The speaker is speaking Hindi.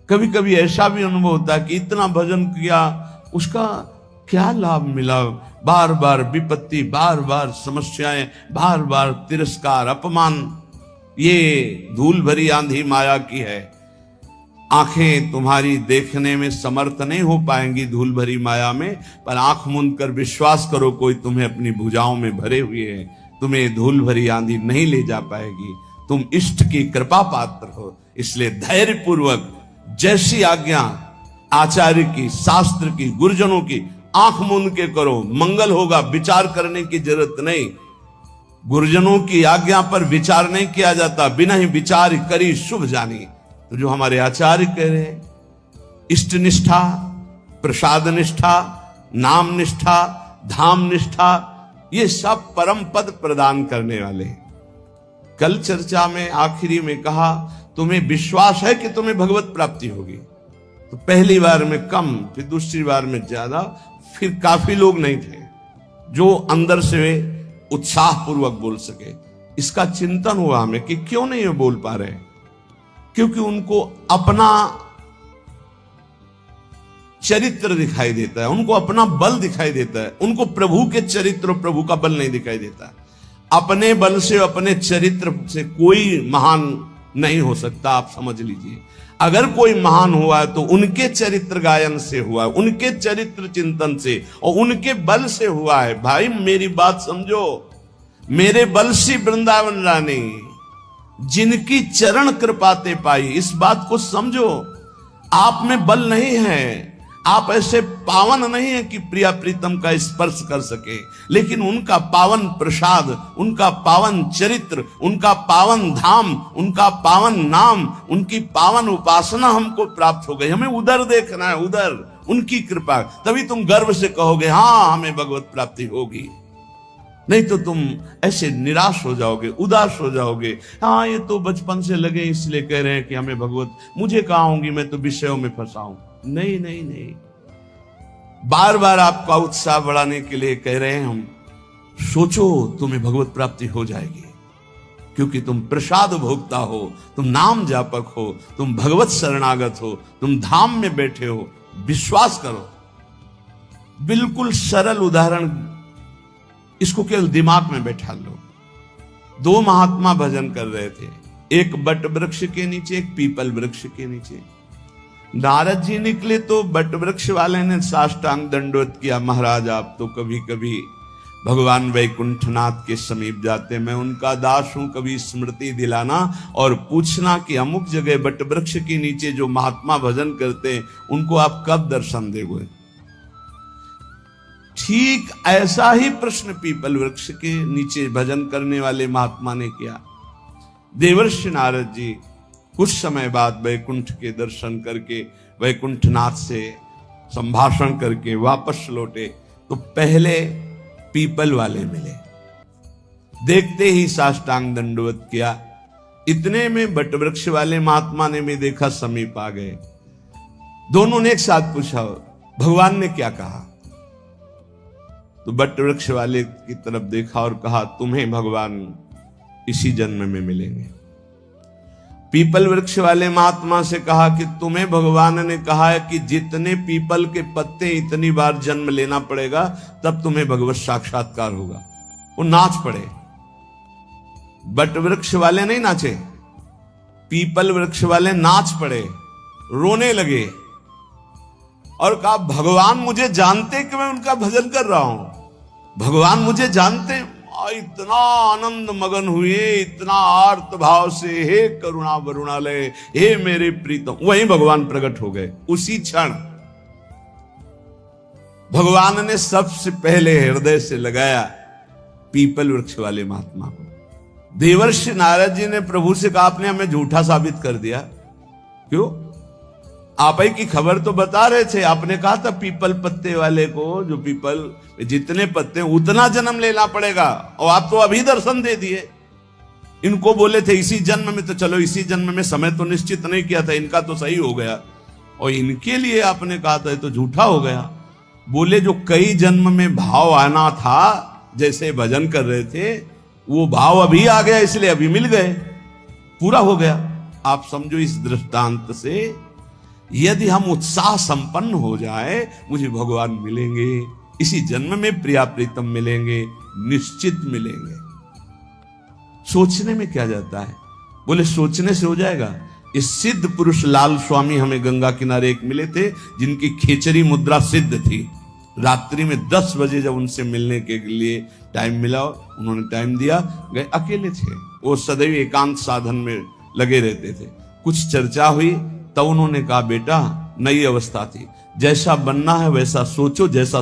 कभी कभी ऐसा भी अनुभव होता है कि इतना भजन किया, उसका क्या लाभ मिला? बार बार विपत्ति, बार बार समस्याएं, बार बार तिरस्कार, अपमान। ये धूल भरी आंधी माया की है। आंखें तुम्हारी देखने में समर्थ नहीं हो पाएंगी धूल भरी माया में, पर आंख मूंद कर विश्वास करो, कोई तुम्हें अपनी भुजाओं में भरे हुए है। तुम्हें धूल भरी आंधी नहीं ले जा पाएगी। तुम इष्ट की कृपा पात्र हो, इसलिए धैर्य पूर्वक जैसी आज्ञा आचार्य की, शास्त्र की, गुरुजनों की, आंख मूंद के करो, मंगल होगा। विचार करने की जरूरत नहीं। गुरुजनों की आज्ञा पर विचार नहीं किया जाता, बिना ही विचार करी शुभ जानी। तो जो हमारे आचार्य कह रहे हैं, इष्ट निष्ठा, प्रसाद निष्ठा, नाम निष्ठा, धाम निष्ठा, ये सब परम पद प्रदान करने वाले। कल चर्चा में आखिरी में कहा, तुम्हें विश्वास है कि तुम्हें भगवत प्राप्ति होगी? तो पहली बार में कम, फिर दूसरी बार में ज्यादा, फिर काफी लोग नहीं थे जो अंदर से उत्साह पूर्वक बोल सके। इसका चिंतन हुआ हमें कि क्यों नहीं ये बोल पा रहे? क्योंकि उनको अपना चरित्र दिखाई देता है, उनको अपना बल दिखाई देता है, उनको प्रभु के चरित्र और प्रभु का बल नहीं दिखाई देता। अपने बल से, अपने चरित्र से कोई महान नहीं हो सकता। आप समझ लीजिए, अगर कोई महान हुआ है तो उनके चरित्र गायन से हुआ है, उनके चरित्र चिंतन से और उनके बल से हुआ है। भाई मेरी बात समझो, मेरे बल से वृंदावन रानी जिनकी चरण कृपाते पाई, इस बात को समझो। आप में बल नहीं है, आप ऐसे पावन नहीं है कि प्रिया प्रीतम का स्पर्श कर सके, लेकिन उनका पावन प्रसाद, उनका पावन चरित्र, उनका पावन धाम, उनका पावन नाम, उनकी पावन उपासना हमको प्राप्त हो गई। हमें उधर देखना है, उधर उनकी कृपा, तभी तुम गर्व से कहोगे हाँ हमें भगवत प्राप्ति होगी। नहीं तो तुम ऐसे निराश हो जाओगे, उदास हो जाओगे। हाँ ये तो बचपन से लगे इसलिए कह रहे हैं कि हमें भगवत, मुझे कहाँ होंगी, मैं तो विषयों में फंसा हूं। नहीं नहीं नहीं, बार बार आपका उत्साह बढ़ाने के लिए कह रहे हैं हम। सोचो तुम्हें भगवत प्राप्ति हो जाएगी, क्योंकि तुम प्रसाद भोक्ता हो, तुम नाम जापक हो, तुम भगवत शरणागत हो, तुम धाम में बैठे हो। विश्वास करो। बिल्कुल सरल उदाहरण, इसको केवल दिमाग में बैठा लो। दो महात्मा भजन कर रहे थे, एक बट वृक्ष के नीचे, एक पीपल वृक्ष के नीचे। नारद जी निकले तो बट वृक्ष वाले ने साष्टांग दंडवत किया, महाराज आप तो कभी कभी भगवान वैकुंठनाथ के समीप जाते, मैं उनका दास हूं, कभी स्मृति दिलाना और पूछना कि अमुक जगह बट वृक्ष के नीचे जो महात्मा भजन करते उनको आप कब दर्शन देंगे। ठीक ऐसा ही प्रश्न पीपल वृक्ष के नीचे भजन करने वाले महात्मा ने किया। देवर्षि नारद जी कुछ समय बाद वैकुंठ के दर्शन करके, वैकुंठनाथ से संभाषण करके वापस लौटे तो पहले पीपल वाले मिले। देखते ही साष्टांग दंडवत किया। इतने में बट वृक्ष वाले महात्मा ने भी देखा, समीप आ गए। दोनों ने एक साथ पूछा भगवान ने क्या कहा? तो बट वृक्ष वाले की तरफ देखा और कहा तुम्हें भगवान इसी जन्म में मिलेंगे। पीपल वृक्ष वाले महात्मा से कहा कि तुम्हें भगवान ने कहा है कि जितने पीपल के पत्ते इतनी बार जन्म लेना पड़ेगा तब तुम्हें भगवत साक्षात्कार होगा। वो नाच पड़े। बट वृक्ष वाले नहीं नाचे, पीपल वृक्ष वाले नाच पड़े, रोने लगे और कहा भगवान मुझे जानते कि मैं उनका भजन कर रहा हूं, भगवान मुझे जानते। इतना आनंद मगन हुए, इतना आर्त भाव से, हे करुणा वरुणालय, हे मेरे प्रीतम, वहीं भगवान प्रकट हो गए। उसी क्षण भगवान ने सबसे पहले हृदय से लगाया पीपल वृक्ष वाले महात्मा को। देवर्षि नारद जी ने प्रभु से कहा आपने हमें झूठा साबित कर दिया। क्यों? आप ही की खबर तो बता रहे थे, आपने कहा था पीपल पत्ते वाले को, जो पीपल जितने पत्ते उतना जन्म लेना पड़ेगा, और आप तो अभी दर्शन दे दिए। इनको बोले थे इसी जन्म में, तो चलो इसी जन्म में, समय तो निश्चित नहीं किया था, इनका तो सही हो गया, और इनके लिए आपने कहा था तो झूठा हो गया। बोले जो कई जन्म में भाव आना था, जैसे भजन कर रहे थे, वो भाव अभी आ गया, इसलिए अभी मिल गए, पूरा हो गया। आप समझो इस दृष्टांत से यदि हम उत्साह संपन्न हो जाए, मुझे भगवान मिलेंगे, इसी जन्म में प्रिया प्रीतम मिलेंगे, निश्चित मिलेंगे। सोचने में क्या जाता है? बोले सोचने से हो जाएगा। इस सिद्ध पुरुष लाल स्वामी हमें गंगा किनारे एक मिले थे, जिनकी खेचरी मुद्रा सिद्ध थी। रात्रि में 10 बजे जब उनसे मिलने के लिए टाइम मिला, उन्होंने टाइम दिया, गए। अकेले थे वो, सदैव एकांत साधन में लगे रहते थे। कुछ चर्चा हुई, तब उन्होंने कहा बेटा, नई अवस्था थी, जैसा बनना है वैसा सोचो, जैसा